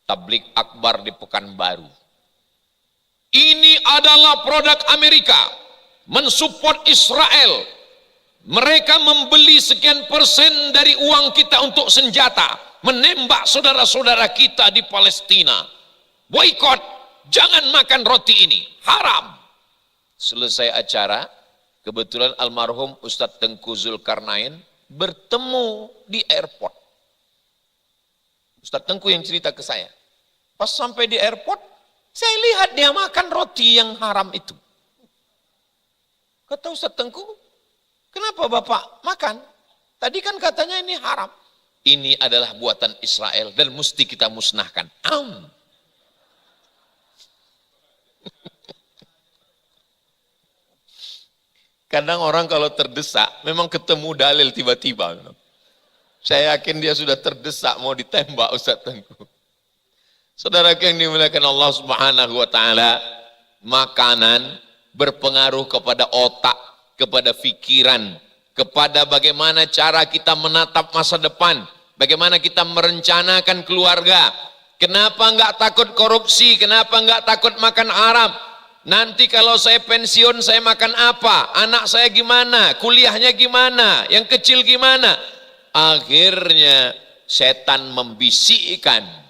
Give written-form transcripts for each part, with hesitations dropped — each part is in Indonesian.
tablik akbar di Pekanbaru. Ini adalah produk Amerika, mensupport Israel. Mereka membeli sekian persen dari uang kita untuk senjata, menembak saudara-saudara kita di Palestina. Boykot, jangan makan roti ini, haram. Selesai acara, kebetulan almarhum Ustadz Tengku Zulkarnain bertemu di airport. Ustadz Tengku yang cerita ke saya. Pas sampai di airport, saya lihat dia makan roti yang haram itu. Kata Ustadz Tengku, kenapa Bapak makan? Tadi kan katanya ini haram. Ini adalah buatan Israel dan mesti kita musnahkan. Kadang orang kalau terdesak, memang ketemu dalil tiba-tiba. Saya yakin dia sudah terdesak mau ditembak Ustadz Tengku. Saudara yang dimuliakan Allah Subhanahu wa taala, makanan berpengaruh kepada otak, kepada pikiran, kepada bagaimana cara kita menatap masa depan, bagaimana kita merencanakan keluarga. Kenapa enggak takut korupsi? Kenapa enggak takut makan haram? Nanti kalau saya pensiun saya makan apa? Anak saya gimana? Kuliahnya gimana? Yang kecil gimana? Akhirnya setan membisikkan.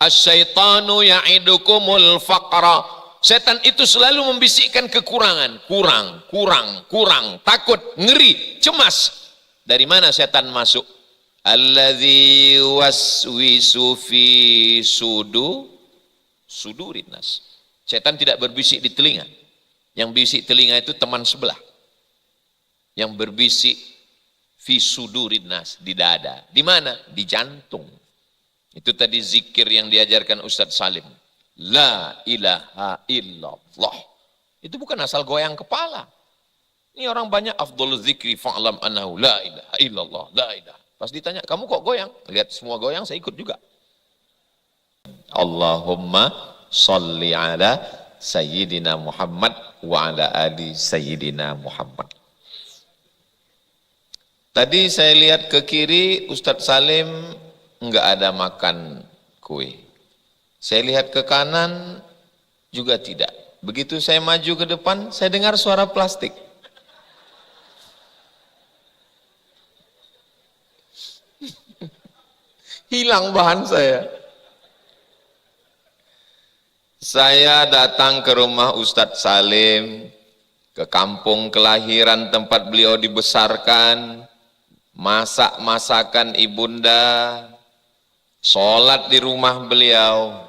Asyaitanu ya'idukumul faqra. Setan itu selalu membisikkan kekurangan. Kurang. Takut, ngeri, cemas. Dari mana setan masuk? Alladzi waswisu fi sudurin nas. Setan tidak berbisik di telinga. Yang bisik telinga itu teman sebelah. Yang berbisik fi sudurin nas, di dada. Di mana? Di jantung. Itu tadi zikir yang diajarkan Ustadz Salim. La ilaha illallah. Itu bukan asal goyang kepala. Ini orang banyak afdhul zikri fa'lam annahu la ilaha illallah, la ilaha. Pas ditanya, kamu kok goyang? Lihat semua goyang, saya ikut juga. Allahumma salli ala Sayyidina Muhammad wa ala ali Sayyidina Muhammad. Tadi saya lihat ke kiri, Ustadz Salim enggak ada makan kue. Saya lihat ke kanan juga tidak. Begitu saya maju ke depan, saya dengar suara plastik. Hilang bahan saya. Saya datang ke rumah Ustadz Salim, ke kampung kelahiran tempat beliau dibesarkan, masak masakan ibunda, sholat di rumah beliau,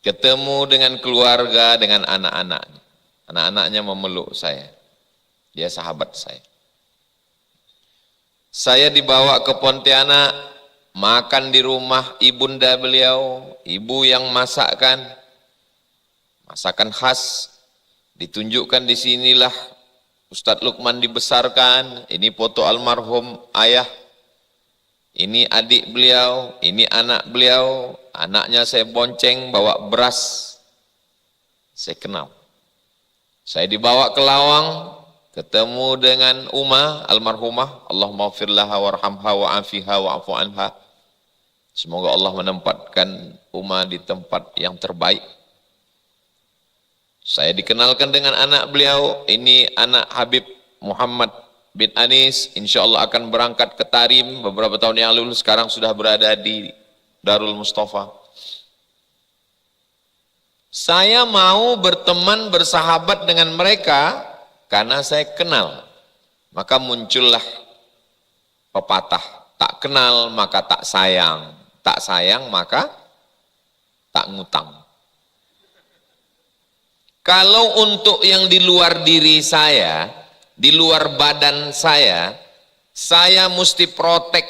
ketemu dengan keluarga, dengan anak-anaknya. Anak-anaknya memeluk saya. Dia sahabat saya. Saya dibawa ke Pontianak, makan di rumah ibunda beliau, ibu yang masakkan, masakan khas. Ditunjukkan di sinilah Ustadz Lukman dibesarkan, ini foto almarhum ayah. Ini adik beliau, ini anak beliau, anaknya saya bonceng bawa beras. Saya kenal. Saya dibawa ke Lawang, ketemu dengan Uma almarhumah, Allahumma ighfir laha warhamha wa'afiha wa'fu anha. Semoga Allah menempatkan Uma di tempat yang terbaik. Saya dikenalkan dengan anak beliau, ini anak Habib Muhammad bin Anis, insya Allah akan berangkat ke Tarim beberapa tahun yang lalu, sekarang sudah berada di Darul Mustafa. Saya mau berteman, bersahabat dengan mereka karena saya kenal. Maka muncullah pepatah, tak kenal maka tak sayang, tak sayang maka tak ngutang. Kalau untuk yang di luar diri saya, di luar badan saya mesti protek.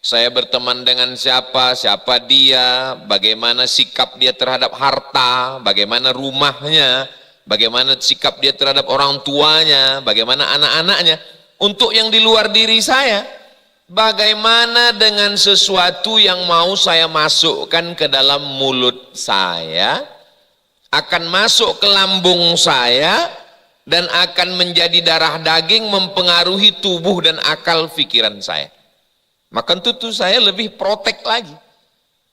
Saya berteman dengan siapa, siapa dia, bagaimana sikap dia terhadap harta, bagaimana rumahnya, bagaimana sikap dia terhadap orang tuanya, bagaimana anak-anaknya. Untuk yang di luar diri saya, bagaimana dengan sesuatu yang mau saya masukkan ke dalam mulut saya, akan masuk ke lambung saya, dan akan menjadi darah daging, mempengaruhi tubuh dan akal pikiran saya. Maka tentu saya lebih protek lagi.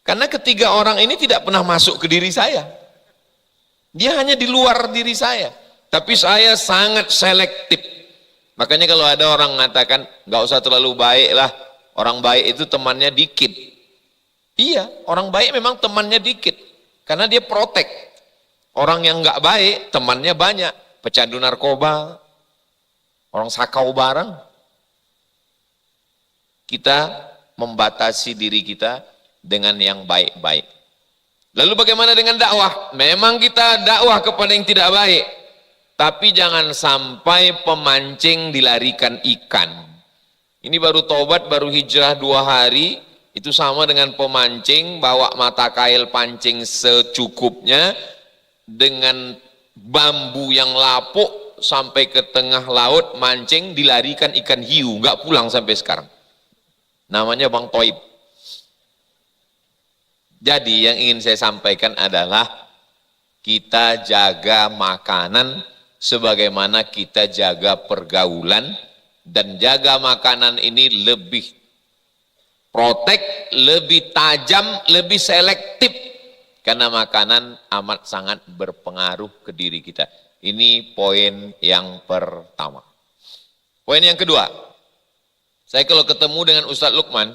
Karena ketiga orang ini tidak pernah masuk ke diri saya. Dia hanya di luar diri saya. Tapi saya sangat selektif. Makanya kalau ada orang mengatakan, nggak usah terlalu baik lah, orang baik itu temannya dikit. Iya, orang baik memang temannya dikit. Karena dia protek. Orang yang nggak baik, temannya banyak. Pecandu narkoba, orang sakau barang. Kita membatasi diri kita dengan yang baik-baik. Lalu bagaimana dengan dakwah? Memang kita dakwah kepada yang tidak baik. Tapi jangan sampai pemancing dilarikan ikan. Ini baru tobat, baru hijrah 2 hari, itu sama dengan pemancing, bawa mata kail pancing secukupnya, dengan bambu yang lapuk, sampai ke tengah laut, mancing, dilarikan ikan hiu, nggak pulang sampai sekarang. Namanya Bang Toib. Jadi yang ingin saya sampaikan adalah, kita jaga makanan, sebagaimana kita jaga pergaulan, dan jaga makanan ini lebih protek, lebih tajam, lebih selektif, karena makanan amat sangat berpengaruh ke diri kita. Ini poin yang pertama. Poin yang kedua, saya kalau ketemu dengan Ustadz Lukman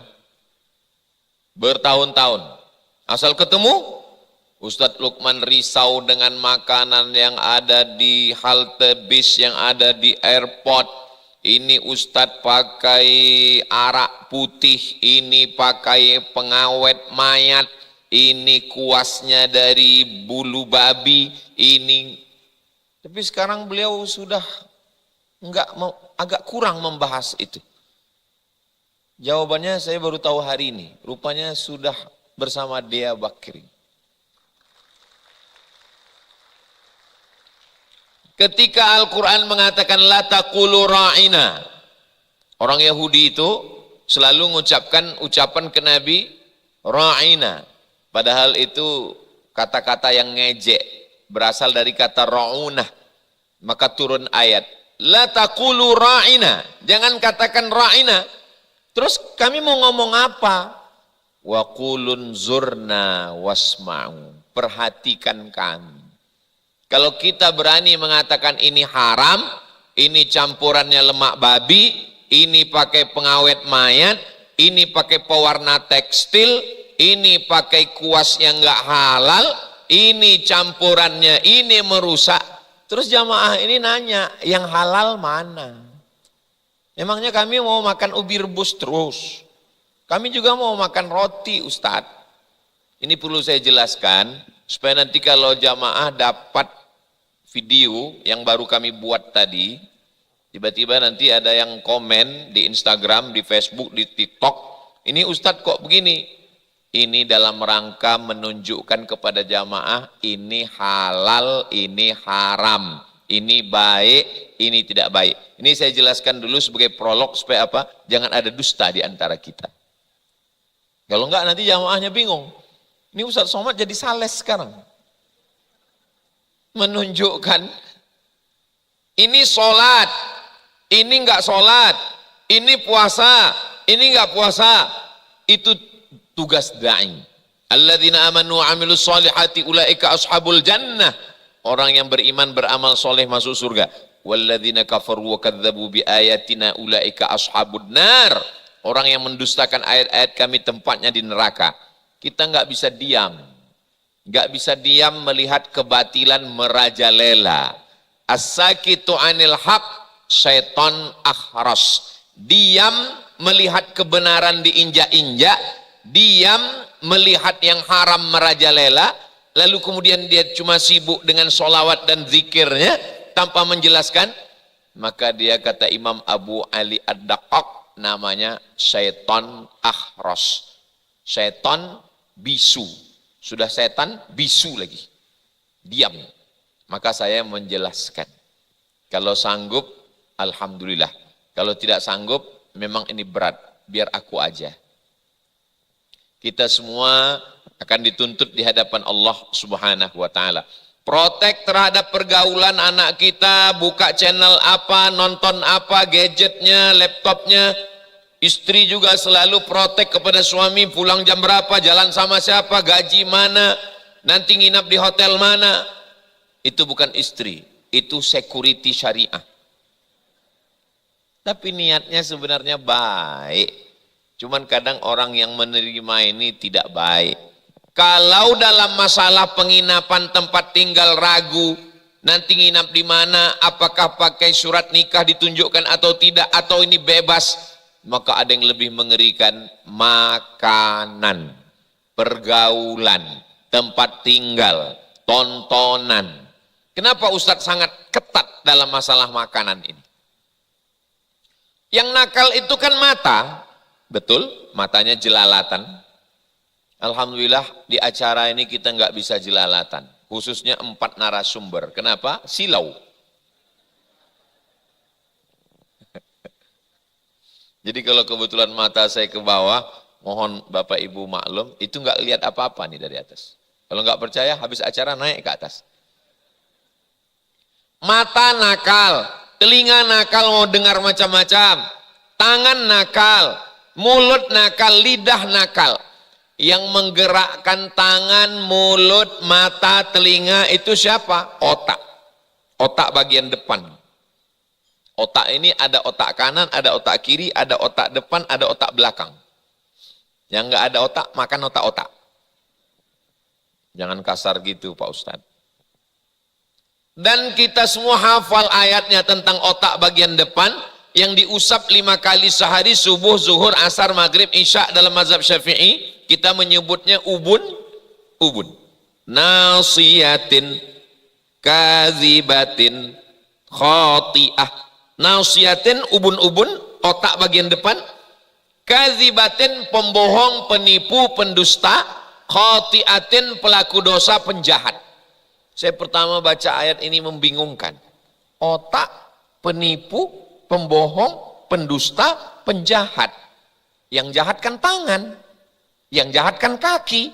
bertahun-tahun, asal ketemu Ustadz Lukman risau dengan makanan yang ada di halte bis, yang ada di airport. Ini Ustadz pakai arak putih, ini pakai pengawet mayat, ini kuasnya dari bulu babi, ini. Tapi sekarang beliau sudah agak kurang membahas itu. Jawabannya saya baru tahu hari ini, rupanya sudah bersama Dea Bakri. Ketika Al-Quran mengatakan la taqulu ra'ina, orang Yahudi itu selalu mengucapkan ucapan ke Nabi ra'ina, padahal itu kata-kata yang ngejek, berasal dari kata ra'unah. Maka turun ayat la taqulu ra'ina, jangan katakan ra'ina. Terus kami mau ngomong apa? Wa qulun zurna wasma'u, perhatikan kami. Kalau kita berani mengatakan ini haram, ini campurannya lemak babi, ini pakai pengawet mayat, ini pakai pewarna tekstil, ini pakai kuas yang enggak halal, ini campurannya, ini merusak. Terus jamaah ini nanya, yang halal mana? Emangnya kami mau makan ubi rebus terus? Kami juga mau makan roti, Ustadz. Ini perlu saya jelaskan, supaya nanti kalau jamaah dapat video yang baru kami buat tadi, tiba-tiba nanti ada yang komen di Instagram, di Facebook, di TikTok, ini Ustadz kok begini? Ini dalam rangka menunjukkan kepada jamaah, ini halal, ini haram, ini baik, ini tidak baik. Ini saya jelaskan dulu sebagai prolog supaya apa? Jangan ada dusta di antara kita. Kalau enggak nanti jamaahnya bingung. Ini Ustadz Somad jadi sales sekarang. Menunjukkan ini sholat, ini enggak sholat, ini puasa, ini enggak puasa. Itu tugas da'i. Alladzina amanu wa amilus solihati ulaika ashabul jannah. Orang yang beriman beramal soleh masuk surga. Walladzina kafaru wa kadzabu bi ayatina ulaika ashabun nar. Orang yang mendustakan ayat-ayat kami tempatnya di neraka. Kita enggak bisa diam. Enggak bisa diam melihat kebatilan merajalela. As-sakitu anil haq syaiton akhras. Diam melihat kebenaran diinjak-injak, diam melihat yang haram merajalela, lalu kemudian dia cuma sibuk dengan sholawat dan zikirnya tanpa menjelaskan, maka dia kata Imam Abu Ali Ad-Daqqaq, namanya syaiton akhras. Syaiton bisu. Sudah setan, bisu lagi. Diam. Maka saya menjelaskan. Kalau sanggup, alhamdulillah. Kalau tidak sanggup, memang ini berat. Biar aku aja. Kita semua akan dituntut di hadapan Allah Subhanahu wa ta'ala. Protek terhadap pergaulan anak kita, buka channel apa, nonton apa, gadgetnya, laptopnya. Istri juga selalu protek kepada suami, pulang jam berapa, jalan sama siapa, gaji mana, nanti nginap di hotel mana. Itu bukan istri, itu security syariah. Tapi niatnya sebenarnya baik. Cuman kadang orang yang menerima ini tidak baik. Kalau dalam masalah penginapan tempat tinggal ragu, nanti nginap di mana, apakah pakai surat nikah ditunjukkan atau tidak, atau ini bebas, maka ada yang lebih mengerikan, makanan, pergaulan, tempat tinggal, tontonan. Kenapa Ustadz sangat ketat dalam masalah makanan ini? Yang nakal itu kan mata, betul, matanya jelalatan. Alhamdulillah di acara ini kita nggak bisa jelalatan, khususnya 4 narasumber. Kenapa? Silau. Jadi kalau kebetulan mata saya ke bawah, mohon Bapak Ibu maklum, itu nggak lihat apa-apa nih dari atas. Kalau nggak percaya, habis acara naik ke atas. Mata nakal, telinga nakal mau dengar macam-macam, tangan nakal, mulut nakal, lidah nakal. Yang menggerakkan tangan, mulut, mata, telinga itu siapa? Otak. Otak bagian depan. Otak ini ada otak kanan, ada otak kiri, ada otak depan, ada otak belakang. Yang enggak ada otak, makan otak-otak. Jangan kasar gitu Pak Ustadz. Dan kita semua hafal ayatnya tentang otak bagian depan, yang diusap 5 kali sehari, subuh, zuhur, asar, maghrib, isya dalam mazhab Syafi'i. Kita menyebutnya ubun. Nasiyatin, kazibatin, khati'ah. Nasiyatin, ubun, otak bagian depan. Kazibatin, pembohong, penipu, pendusta. Khati'atin, pelaku dosa, penjahat. Saya pertama baca ayat ini membingungkan. Otak, penipu, pembohong, pendusta, penjahat. Yang jahat kan tangan, yang jahat kan kaki,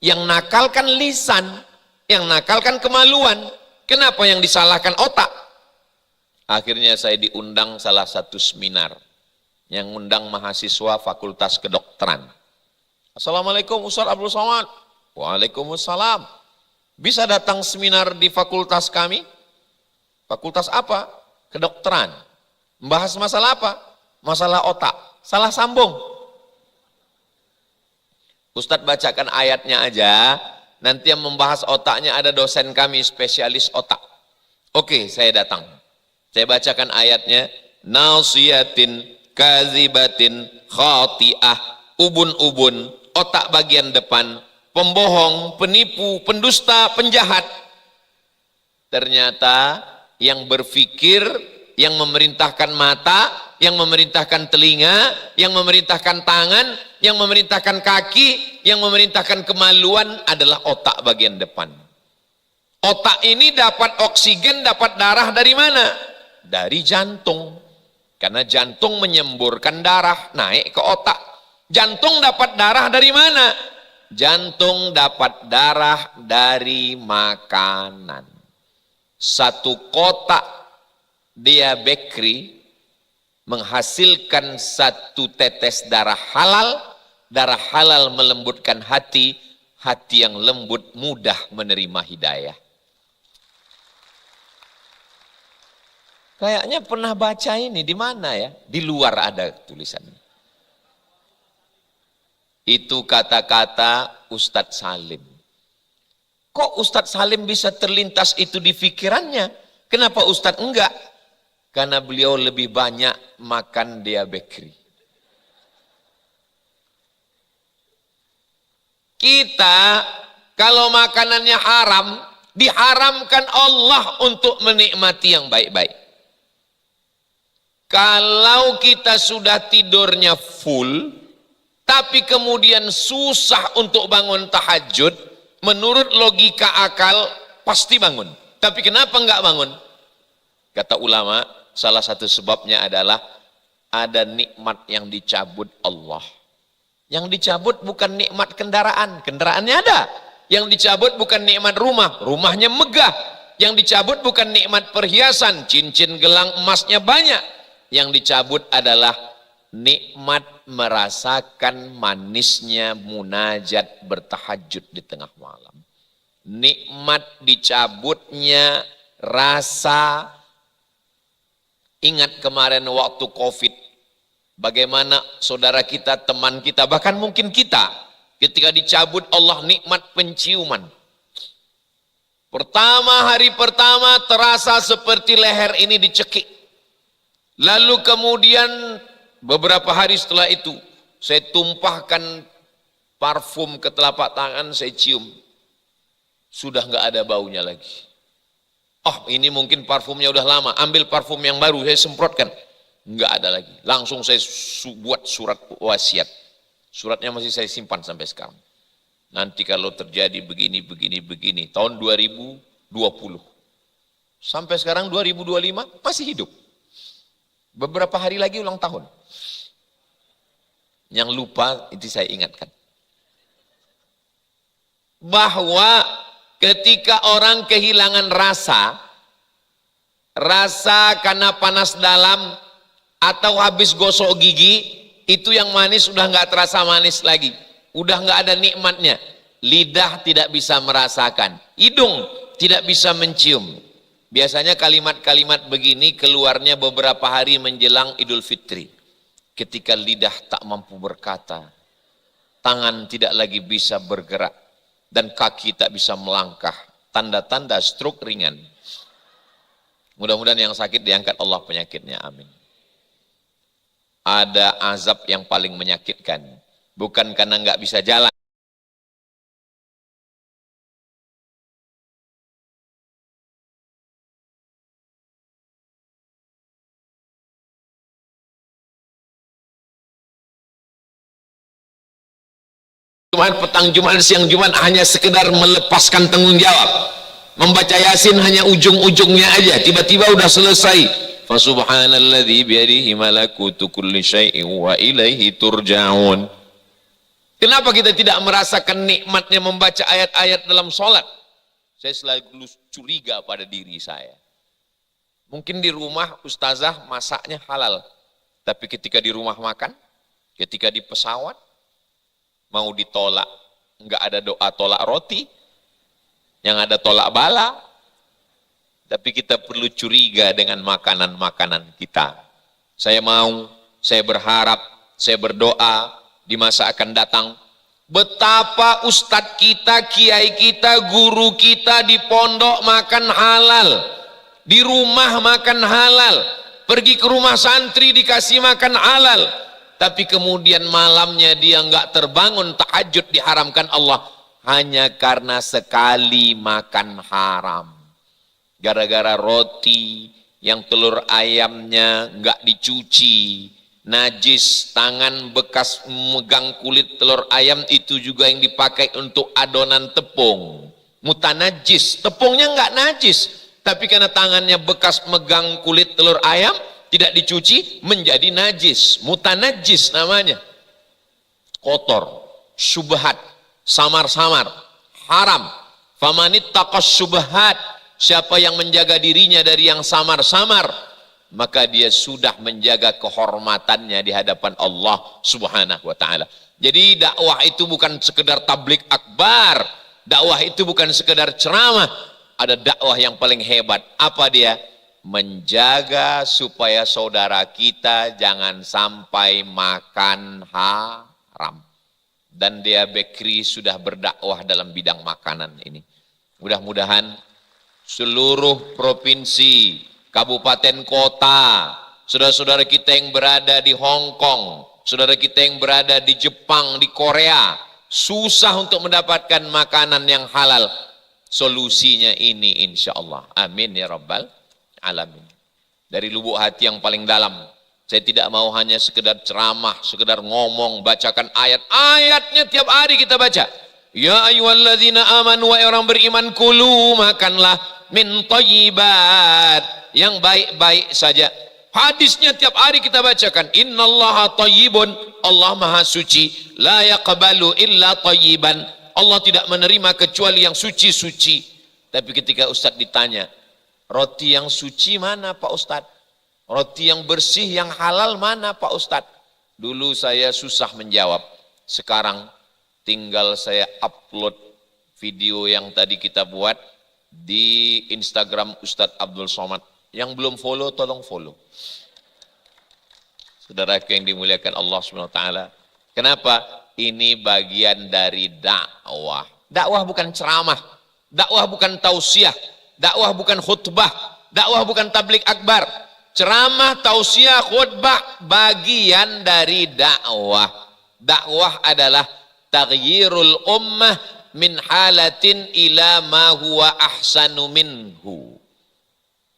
yang nakal kan lisan, yang nakal kan kemaluan. Kenapa yang disalahkan otak? Akhirnya saya diundang salah satu seminar yang undang mahasiswa Fakultas Kedokteran. Assalamualaikum Ustaz Abdul Somad. Waalaikumsalam. Bisa datang seminar di fakultas kami? Fakultas apa? Kedokteran. Membahas masalah apa? Masalah otak. Salah sambung. Ustadz bacakan ayatnya aja, nanti yang membahas otaknya ada dosen kami, spesialis otak. Oke, saya datang. Saya bacakan ayatnya, nasiyatin, kazibatin, khati'ah, ubun, otak bagian depan, pembohong, penipu, pendusta, penjahat. Ternyata yang berpikir, yang memerintahkan mata, yang memerintahkan telinga, yang memerintahkan tangan, yang memerintahkan kaki, yang memerintahkan kemaluan adalah otak bagian depan. Otak ini dapat oksigen, dapat darah dari mana? Dari jantung. Karena jantung menyemburkan darah, naik ke otak. Jantung dapat darah dari mana? Jantung dapat darah dari makanan. Satu kotak diabekri menghasilkan 1 tetes darah halal melembutkan hati, hati yang lembut mudah menerima hidayah. Kayaknya pernah baca ini di mana ya? Di luar ada tulisannya. Itu kata-kata Ustadz Salim. Kok Ustadz Salim bisa terlintas itu di pikirannya? Kenapa Ustadz enggak? Karena beliau lebih banyak makan diabekri. Kita kalau makanannya haram, diharamkan Allah untuk menikmati yang baik-baik. Kalau kita sudah tidurnya full, tapi kemudian susah untuk bangun tahajud, menurut logika akal pasti bangun. Tapi kenapa enggak bangun? Kata ulama, salah satu sebabnya adalah ada nikmat yang dicabut Allah. Yang dicabut bukan nikmat kendaraan, kendaraannya ada. Yang dicabut bukan nikmat rumah, rumahnya megah. Yang dicabut bukan nikmat perhiasan, cincin gelang emasnya banyak. Yang dicabut adalah nikmat merasakan manisnya munajat bertahajud di tengah malam. Nikmat dicabutnya rasa, ingat kemarin waktu Covid, bagaimana saudara kita, teman kita, bahkan mungkin kita, ketika dicabut Allah nikmat penciuman. Hari pertama terasa seperti leher ini dicekik. Lalu kemudian beberapa hari setelah itu, saya tumpahkan parfum ke telapak tangan, saya cium. Sudah nggak ada baunya lagi. Oh, ini mungkin parfumnya udah lama, ambil parfum yang baru, saya semprotkan. Nggak ada lagi. Langsung saya buat surat wasiat. Suratnya masih saya simpan sampai sekarang. Nanti kalau terjadi begini, tahun 2020. Sampai sekarang 2025 masih hidup. Beberapa hari lagi ulang tahun. Yang lupa itu saya ingatkan. Bahwa ketika orang kehilangan rasa karena panas dalam atau habis gosok gigi, itu yang manis udah nggak terasa manis lagi. Udah nggak ada nikmatnya. Lidah tidak bisa merasakan. Hidung tidak bisa mencium. Biasanya kalimat-kalimat begini keluarnya beberapa hari menjelang Idul Fitri. Ketika lidah tak mampu berkata, tangan tidak lagi bisa bergerak, dan kaki tak bisa melangkah. Tanda-tanda stroke ringan. Mudah-mudahan yang sakit diangkat Allah penyakitnya. Amin. Ada azab yang paling menyakitkan. Bukan karena nggak bisa jalan. Jumat petang, Jumat siang, Jumat hanya sekedar melepaskan tanggung jawab. Membaca Yasin hanya ujung-ujungnya aja, tiba-tiba udah selesai. Fa subhanalladzi biyadihi malakutu kulli syai'in wa ilaihi turja'un. Kenapa kita tidak merasakan nikmatnya membaca ayat-ayat dalam sholat? Saya selalu curiga pada diri saya. Mungkin di rumah ustazah masaknya halal, tapi ketika di rumah makan, ketika di pesawat, mau ditolak, nggak ada doa tolak roti, yang ada tolak bala. Tapi kita perlu curiga dengan makanan-makanan kita. Saya berharap, saya berdoa di masa akan datang, betapa ustadz kita, kiai kita, guru kita di pondok makan halal, di rumah makan halal, pergi ke rumah santri dikasih makan halal, tapi kemudian malamnya dia nggak terbangun tahajud, diharamkan Allah hanya karena sekali makan haram, gara-gara roti yang telur ayamnya nggak dicuci, najis, tangan bekas megang kulit telur ayam itu juga yang dipakai untuk adonan tepung, mutanajis. Tepungnya nggak najis, tapi karena tangannya bekas megang kulit telur ayam tidak dicuci menjadi najis, mutanajis namanya. Kotor, syubhat, samar-samar, haram. Famanittaqas syubhat, siapa yang menjaga dirinya dari yang samar-samar, maka dia sudah menjaga kehormatannya di hadapan Allah Subhanahu wa taala. Jadi dakwah itu bukan sekedar tablik akbar, dakwah itu bukan sekedar ceramah. Ada dakwah yang paling hebat. Apa dia? Menjaga supaya saudara kita jangan sampai makan haram. Dan dia Bekri sudah berdakwah dalam bidang makanan ini. Mudah-mudahan seluruh provinsi, kabupaten kota, saudara-saudara kita yang berada di Hong Kong, saudara kita yang berada di Jepang, di Korea, susah untuk mendapatkan makanan yang halal. Solusinya ini insya Allah. Amin ya Rabbal Alamin. Dari lubuk hati yang paling dalam, saya tidak mau hanya sekedar ceramah, sekedar ngomong, bacakan ayat-ayatnya tiap hari kita baca. Ya ayyuhalladzina amanu, wa orang beriman, kulu, makanlah min thayyibat, yang baik-baik saja. Hadisnya tiap hari kita bacakan. Innallaha thayyibun, Allah maha suci, la yaqbalu illa thayyiban, Allah tidak menerima kecuali yang suci-suci. Tapi ketika Ustadz ditanya, roti yang suci mana Pak Ustadz? Roti yang bersih, yang halal mana Pak Ustadz? Dulu saya susah menjawab, sekarang tinggal saya upload video yang tadi kita buat di Instagram Ustadz Abdul Somad. Yang belum follow, tolong follow. Saudara yang dimuliakan Allah SWT. Kenapa? Ini bagian dari dakwah. Dakwah bukan ceramah, dakwah bukan tausiah, dakwah bukan khutbah, dakwah bukan tablik akbar. Ceramah, tausiah, khutbah bagian dari dakwah. Dakwah adalah taghyirul ummah min halatin ila ma huwa ahsanu minhu.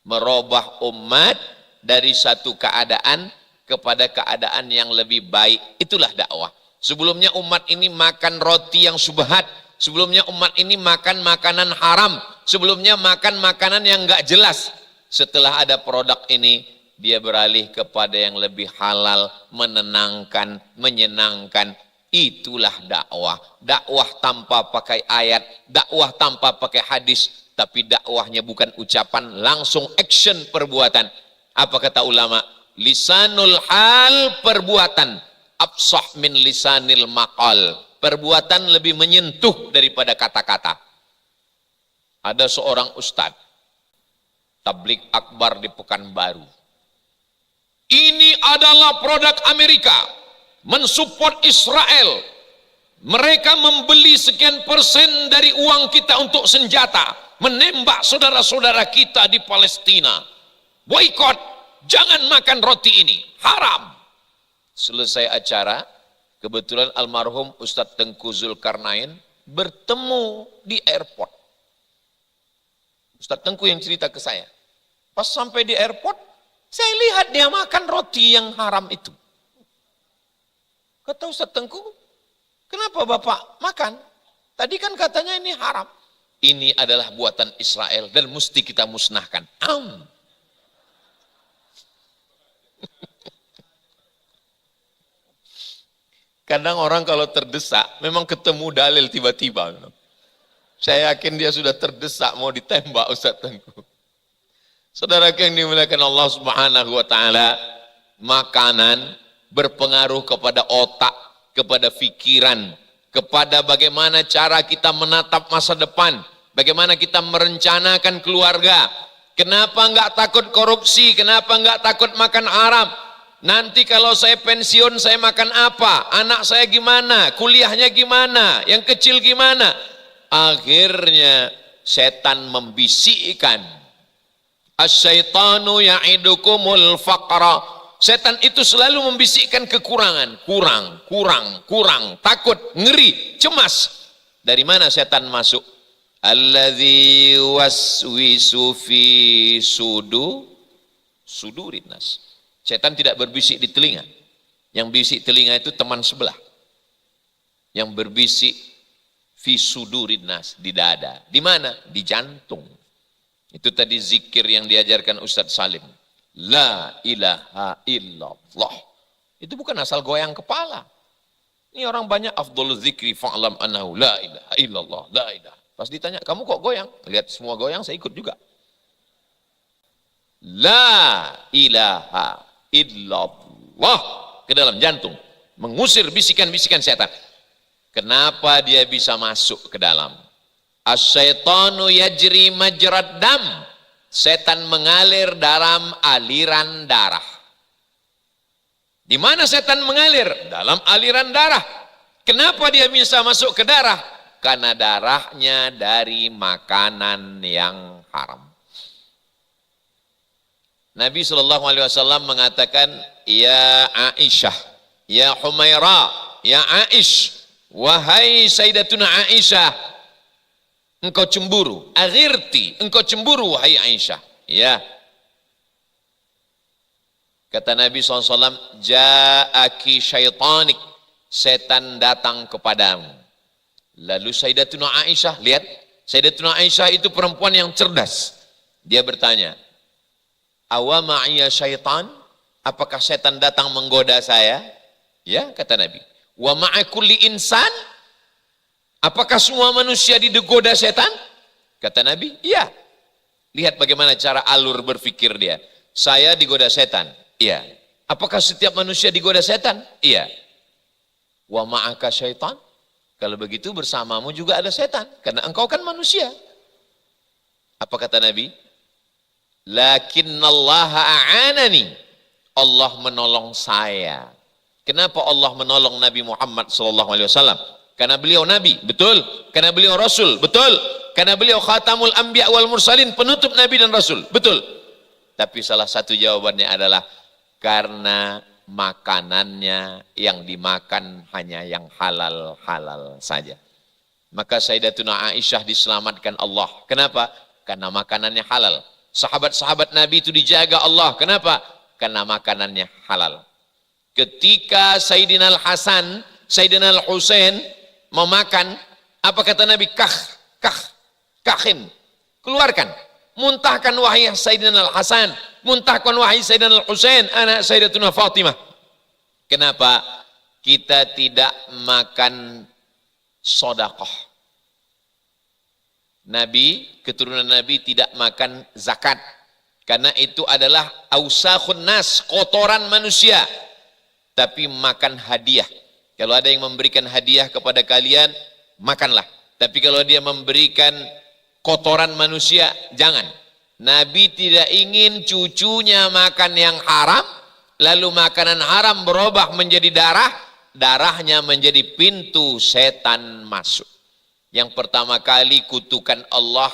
Merubah umat dari satu keadaan kepada keadaan yang lebih baik. Itulah dakwah. Sebelumnya umat ini makan roti yang subhat. Sebelumnya umat ini makan makanan haram. Sebelumnya makan makanan yang enggak jelas. Setelah ada produk ini, dia beralih kepada yang lebih halal, menenangkan, menyenangkan. Itulah dakwah. Dakwah tanpa pakai ayat, dakwah tanpa pakai hadis, tapi dakwahnya bukan ucapan, langsung action perbuatan. Apa kata ulama? Lisanul hal perbuatan, afsah min lisanil maqal. Perbuatan lebih menyentuh daripada kata-kata. Ada seorang ustadz tablik akbar di Pekanbaru. Ini adalah produk Amerika, mensupport Israel. Mereka membeli sekian persen dari uang kita untuk senjata, menembak saudara-saudara kita di Palestina. Boykot, jangan makan roti ini, haram. Selesai acara, kebetulan almarhum Ustadz Tengku Zulkarnain bertemu di airport. Ustadz Tengku yang cerita ke saya. Pas sampai di airport, saya lihat dia makan roti yang haram itu. Kata Ustadz Tengku, kenapa Bapak makan? Tadi kan katanya ini haram. Ini adalah buatan Israel dan mesti kita musnahkan. Kadang orang kalau terdesak, memang ketemu dalil tiba-tiba. Saya yakin dia sudah terdesak mau ditembak Ustadz Tengku. Saudara yang dimuliakan Allah Subhanahu wa taala, makanan berpengaruh kepada otak, kepada pikiran, kepada bagaimana cara kita menatap masa depan, bagaimana kita merencanakan keluarga. Kenapa enggak takut korupsi? Kenapa enggak takut makan haram? Nanti kalau saya pensiun saya makan apa? Anak saya gimana? Kuliahnya gimana? Yang kecil gimana? Akhirnya setan membisikkan. Asyaitanu ya'idukumul faqra. Setan itu selalu membisikkan kekurangan. Kurang. Takut, ngeri, cemas. Dari mana setan masuk? Alladzi waswisu fi sudurin nas. Setan tidak berbisik di telinga. Yang bisik telinga itu teman sebelah. Yang berbisik fi sudurin nas, di dada. Di mana? Di jantung. Itu tadi zikir yang diajarkan Ustadz Salim. La ilaha illallah. Itu bukan asal goyang kepala. Ini orang banyak afdhal zikri fa'lam annahu la ilaha illallah, la ilaha. Pas ditanya, kamu kok goyang? Lihat semua goyang, saya ikut juga. La ilaha illallah, ke dalam jantung, mengusir bisikan-bisikan setan. Kenapa dia bisa masuk ke dalam? Asyaitanu yajri majrad dam. Setan mengalir dalam aliran darah. Di mana setan mengalir? Dalam aliran darah. Kenapa dia bisa masuk ke darah? Karena darahnya dari makanan yang haram. Nabi SAW mengatakan, ya Aisyah, ya Humaira, ya Aish, wahai Sayyidatuna Aisyah, engkau cemburu, aghirti, engkau cemburu wahai Aisyah. Ya. Kata Nabi SAW, ja'aki syaitanik, setan datang kepadamu. Lalu Sayyidatuna Aisyah, lihat, Sayyidatuna Aisyah itu perempuan yang cerdas. Dia bertanya, awa ma'iyya syaitan, apakah setan datang menggoda saya? Ya, kata Nabi. Wa ma'a kulli insan, apakah semua manusia digoda setan? Kata Nabi, iya. Lihat bagaimana cara alur berpikir dia. Saya digoda setan, iya. Apakah setiap manusia digoda setan? Iya. Wa ma'aka syaitan. Kalau begitu bersamamu juga ada setan. Karena engkau kan manusia. Apa kata Nabi? Lakinnallaha a'anani. Allah menolong saya. Kenapa Allah menolong Nabi Muhammad SAW? Karena beliau Nabi, betul. Karena beliau Rasul, betul. Karena beliau khatamul anbiya wal mursalin, penutup Nabi dan Rasul, betul. Tapi salah satu jawabannya adalah karena makanannya yang dimakan hanya yang halal-halal saja. Maka Sayyidatuna Aisyah diselamatkan Allah. Kenapa? Karena makanannya halal. Sahabat-sahabat Nabi itu dijaga Allah. Kenapa? Karena makanannya halal. Ketika Sayyidina Al-Hasan, Sayyidina Al-Husain memakan, apa kata Nabi? Kahin. Keluarkan. Muntahkan wahai Sayyidina Al-Hasan. Muntahkan wahai Sayyidina Al-Husain, anak Sayyidatuna Fatimah. Kenapa? Kita tidak makan sedekah. Nabi, keturunan Nabi tidak makan zakat. Karena itu adalah ausakhun nas, kotoran manusia. Tapi makan hadiah. Kalau ada yang memberikan hadiah kepada kalian, makanlah. Tapi kalau dia memberikan kotoran manusia, jangan. Nabi tidak ingin cucunya makan yang haram, lalu makanan haram berubah menjadi darah, darahnya menjadi pintu setan masuk. Yang pertama kali kutukan Allah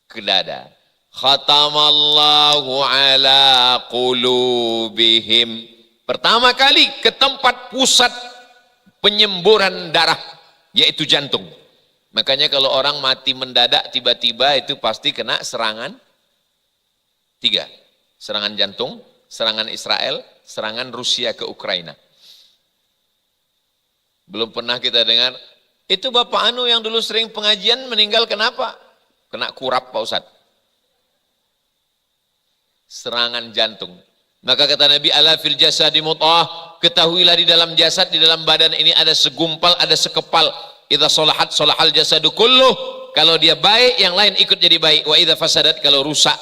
ke dada. Khatamallahu ala qulubihim. Pertama kali ke tempat pusat penyemburan darah, yaitu jantung. Makanya kalau orang mati mendadak tiba-tiba itu pasti kena serangan 3. Serangan jantung, serangan Israel, serangan Rusia ke Ukraina. Belum pernah kita dengar, itu Bapak Anu yang dulu sering pengajian meninggal kenapa? Kena kurap Pak Ustadz. Serangan jantung. Maka kata Nabi, ala fil jasadi mut'ah, ketahuilah di dalam jasad, di dalam badan ini ada segumpal, ada sekepal. Idza sholahat sholahal jasadu kulluh. Kalau dia baik, yang lain ikut jadi baik. Wa idza fasadat, kalau rusak,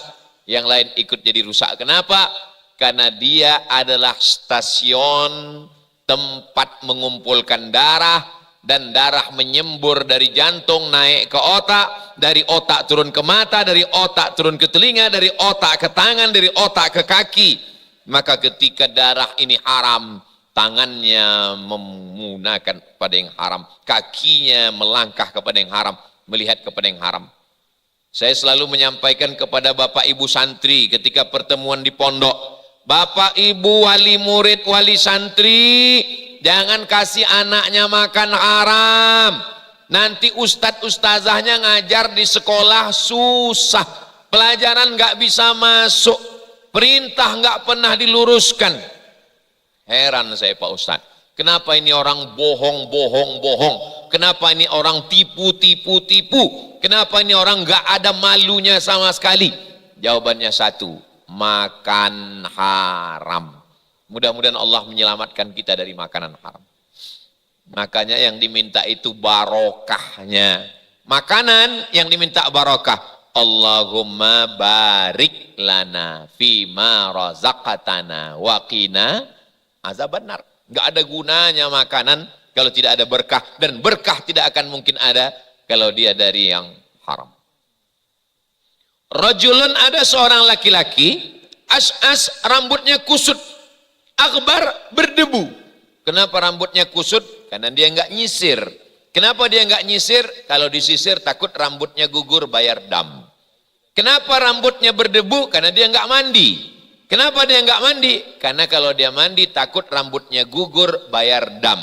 yang lain ikut jadi rusak. Kenapa? Karena dia adalah stasiun tempat mengumpulkan darah, dan darah menyembur dari jantung naik ke otak, dari otak turun ke mata, dari otak turun ke telinga, dari otak ke tangan, dari otak ke kaki. Maka ketika darah ini haram, tangannya menggunakan kepada yang haram, kakinya melangkah kepada yang haram, melihat kepada yang haram. Saya selalu menyampaikan kepada Bapak Ibu santri ketika pertemuan di pondok, Bapak Ibu wali murid, wali santri, jangan kasih anaknya makan haram. Nanti ustadz ustazahnya ngajar di sekolah susah, pelajaran nggak bisa masuk, perintah nggak pernah diluruskan. Heran saya Pak Ustadz, kenapa ini orang bohong? Kenapa ini orang tipu? Kenapa ini orang nggak ada malunya sama sekali? Jawabannya satu, makan haram. Mudah-mudahan Allah menyelamatkan kita dari makanan haram. Makanya yang diminta itu barokahnya. Makanan yang diminta barokah. Allahumma barik lana fima razaqtana wa qina azabannar. Enggak ada gunanya makanan kalau tidak ada berkah, dan berkah tidak akan mungkin ada kalau dia dari yang haram. Rajulun, ada seorang laki-laki, as'as, rambutnya kusut, akbar, berdebu. Kenapa rambutnya kusut? Karena dia enggak nyisir. Kenapa dia enggak nyisir? Kalau disisir takut rambutnya gugur, bayar dam. Kenapa rambutnya berdebu? Karena dia enggak mandi. Kenapa dia enggak mandi? Karena kalau dia mandi takut rambutnya gugur, bayar dam.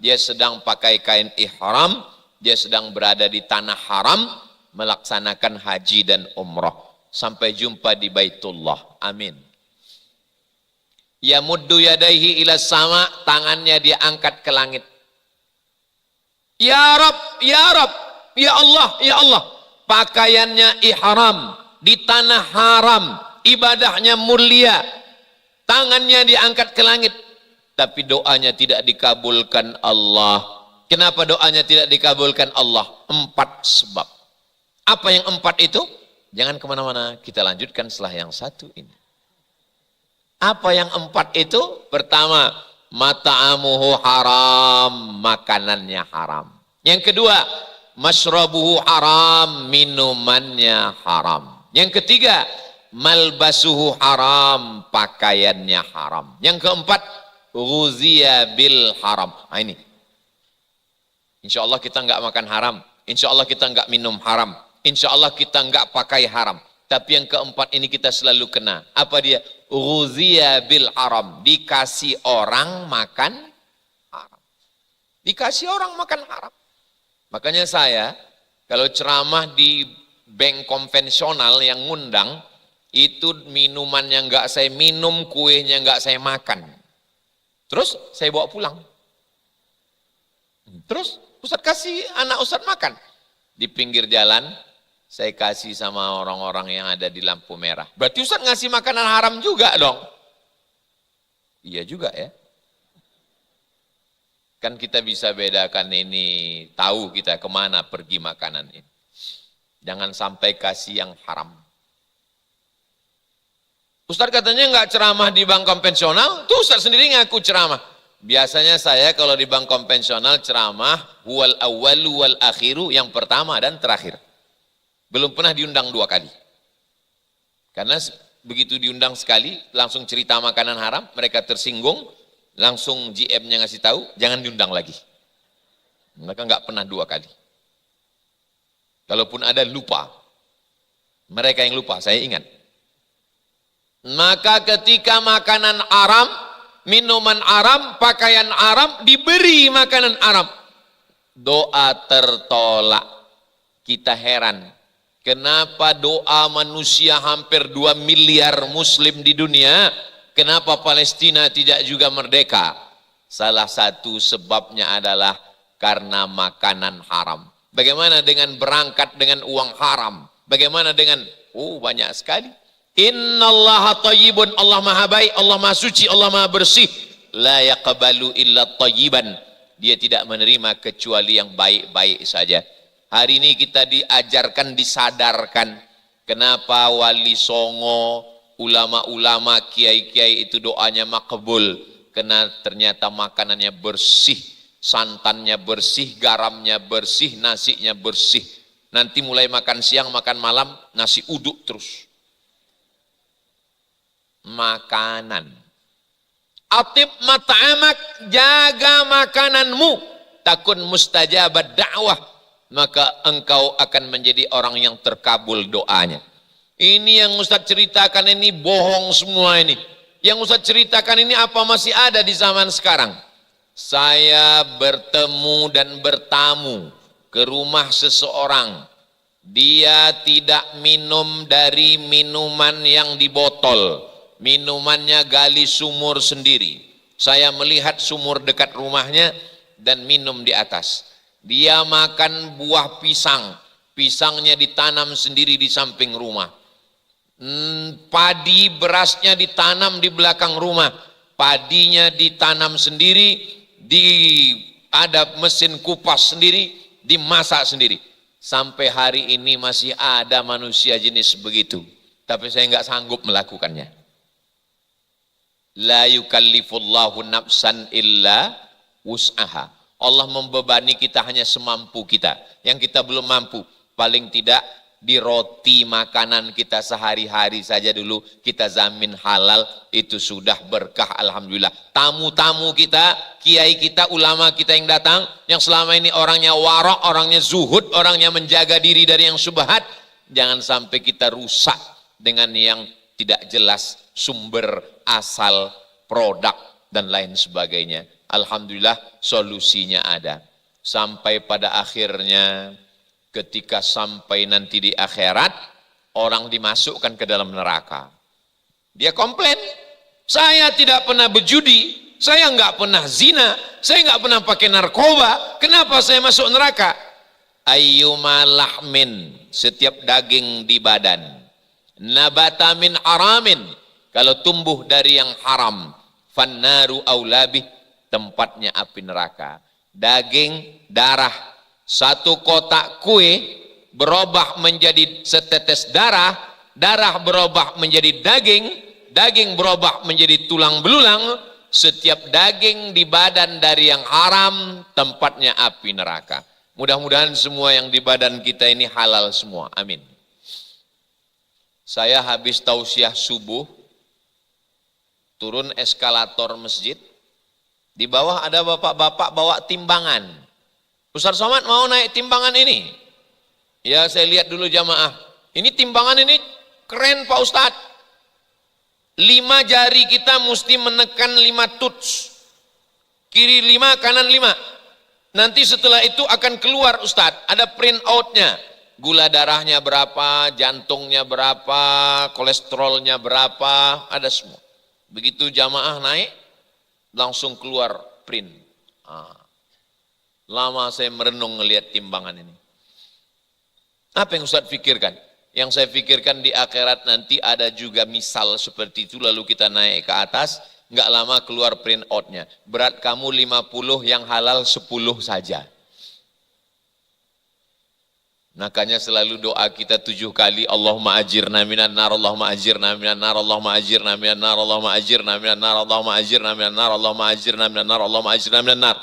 Dia sedang pakai kain ihram, dia sedang berada di tanah haram, melaksanakan haji dan umrah. Sampai jumpa di Baitullah. Amin. Yamuddu yadaihi ila sama, tangannya dia angkat ke langit. Ya Rab, ya Rab, ya Allah, ya Allah. Pakaiannya ihram, di tanah haram, ibadahnya mulia, tangannya diangkat ke langit, tapi doanya tidak dikabulkan Allah. Kenapa doanya tidak dikabulkan Allah? 4 sebab. Apa yang 4 itu? Jangan kemana-mana, kita lanjutkan setelah yang 1 ini. Apa yang 4 itu? Pertama, mata'amuhu haram, makanannya haram. Yang kedua, masyrabuhu haram, minumannya haram. Yang ketiga, malbasuhu haram, pakaiannya haram. Yang keempat, ghuziya bil haram. Nah ini, insya Allah kita enggak makan haram, insya Allah kita enggak minum haram, insya Allah kita enggak pakai haram. Tapi yang keempat ini kita selalu kena. Apa dia? Ghuziya bil haram. Dikasih orang makan haram. Dikasih orang makan haram. Makanya saya, kalau ceramah di bank konvensional yang ngundang, itu minumannya enggak saya minum, kuenya enggak saya makan. Terus saya bawa pulang. Terus Ustadz kasih anak Ustadz makan. Di pinggir jalan, saya kasih sama orang-orang yang ada di lampu merah. Berarti Ustadz ngasih makanan haram juga dong? Iya juga ya. Kan kita bisa bedakan ini, tahu kita kemana pergi makanan ini. Jangan sampai kasih yang haram. Ustadz katanya nggak ceramah di bank konvensional, tuh Ustadz sendiri ngaku ceramah. Biasanya saya kalau di bank konvensional ceramah, huwal awwalu wal akhiru, yang pertama dan terakhir. Belum pernah diundang 2 kali. Karena begitu diundang sekali, langsung cerita makanan haram, mereka tersinggung, langsung GM-nya ngasih tahu, jangan diundang lagi. Mereka nggak pernah 2 kali. Kalaupun ada, lupa. Mereka yang lupa, saya ingat. Maka ketika makanan haram, minuman haram, pakaian haram, diberi makanan haram, doa tertolak. Kita heran. Kenapa doa manusia hampir 2 miliar muslim di dunia, kenapa Palestina tidak juga merdeka? Salah satu sebabnya adalah karena makanan haram. Bagaimana dengan berangkat dengan uang haram? Bagaimana dengan, banyak sekali. Innallaha thayyibun, Allah maha baik, Allah maha suci, Allah maha bersih. La yaqbalu illa thayyiban. Dia tidak menerima kecuali yang baik-baik saja. Hari ini kita diajarkan, disadarkan kenapa Wali Songo, ulama-ulama, kiai-kiai itu doanya makbul. Karena ternyata makanannya bersih, santannya bersih, garamnya bersih, nasinya bersih. Nanti mulai makan siang, makan malam, nasi uduk terus. Makanan. Atib mat'amak, jaga makananmu. Takun mustajabat da'wah. Maka engkau akan menjadi orang yang terkabul doanya. Ini yang Ustadz ceritakan ini bohong semua ini. Yang Ustadz ceritakan ini apa masih ada di zaman sekarang? Saya bertemu dan bertamu ke rumah seseorang. Dia tidak minum dari minuman yang di botol. Minumannya gali sumur sendiri. Saya melihat sumur dekat rumahnya dan minum di atas. Dia makan buah pisang, pisangnya ditanam sendiri di samping rumah. Padi berasnya ditanam di belakang rumah, padinya ditanam sendiri, ada mesin kupas sendiri, dimasak sendiri. Sampai hari ini masih ada manusia jenis begitu, tapi saya nggak sanggup melakukannya. La yukallifullahu nafsan illa wus'aha. Allah membebani kita hanya semampu kita. Yang kita belum mampu, paling tidak di roti makanan kita sehari-hari saja dulu kita zamin halal, itu sudah berkah alhamdulillah. Tamu-tamu kita, kiai kita, ulama kita yang datang, yang selama ini orangnya warok, orangnya zuhud, orangnya menjaga diri dari yang syubhat, jangan sampai kita rusak dengan yang tidak jelas sumber asal produk dan lain sebagainya. Alhamdulillah solusinya ada. Sampai pada akhirnya ketika sampai nanti di akhirat, orang dimasukkan ke dalam neraka. Dia komplain, saya tidak pernah berjudi, saya nggak pernah zina, saya nggak pernah pakai narkoba, kenapa saya masuk neraka? Ayyuma lahmin, setiap daging di badan, nabata min haramin, kalau tumbuh dari yang haram, fannaru aulabih, tempatnya api neraka. Daging, darah, satu kotak kue berubah menjadi setetes darah, darah berubah menjadi daging, daging berubah menjadi tulang belulang, setiap daging di badan dari yang haram tempatnya api neraka. Mudah-mudahan semua yang di badan kita ini halal semua. Amin. Saya habis tausiah subuh, turun eskalator masjid, di bawah ada bapak-bapak bawa timbangan. Ustaz Somad mau naik timbangan ini? Ya, saya lihat dulu jamaah. Ini timbangan ini keren Pak Ustadz. 5 jari kita mesti menekan 5 tuts. Kiri 5, kanan 5. Nanti setelah itu akan keluar Ustadz. Ada print outnya. Gula darahnya berapa, jantungnya berapa, kolesterolnya berapa, ada semua. Begitu jamaah naik, langsung keluar print. Lama saya merenung ngelihat timbangan ini. Apa yang Ustadz pikirkan? Yang saya pikirkan di akhirat nanti ada juga misal seperti itu, lalu kita naik ke atas, nggak lama keluar print outnya. Berat kamu 50, yang halal 10 saja. Makanya selalu doa kita 7 kali, Allahumma ajirna minan nar, Allahumma ajirna minan nar, Allahumma ajirna minan nar, Allahumma ajirna minan nar, Allahumma ajirna minan nar, Allahumma ajirna minan nar, Allahumma ajirna minan nar.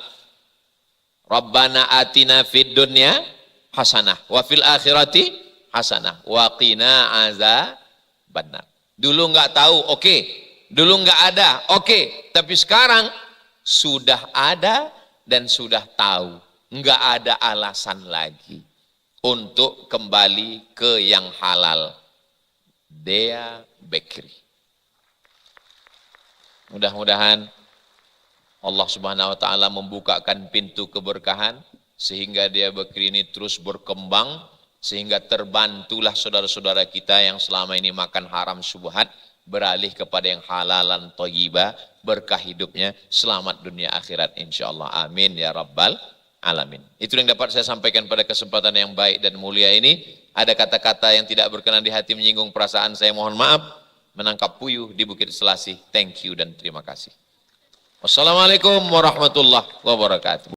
Rabbana atina fid dunya hasanah wa fil akhirati hasanah wa qina azabannar. Dulu nggak tahu, oke. Dulu nggak ada, oke. Tapi sekarang sudah ada dan sudah tahu. Nggak ada alasan lagi untuk kembali ke yang halal. Dea Bakery. Mudah-mudahan Allah Subhanahu wa taala membukakan pintu keberkahan sehingga Dea Bakery ini terus berkembang, sehingga terbantulah saudara-saudara kita yang selama ini makan haram syubhat beralih kepada yang halalan thayyibah, berkah hidupnya, selamat dunia akhirat insyaallah. Amin ya rabbal alamin. Itu yang dapat saya sampaikan pada kesempatan yang baik dan mulia ini. Ada kata-kata yang tidak berkenan di hati menyinggung perasaan saya, mohon maaf. Menangkap puyuh di Bukit Selasih. Thank you dan terima kasih. Wassalamualaikum warahmatullahi wabarakatuh.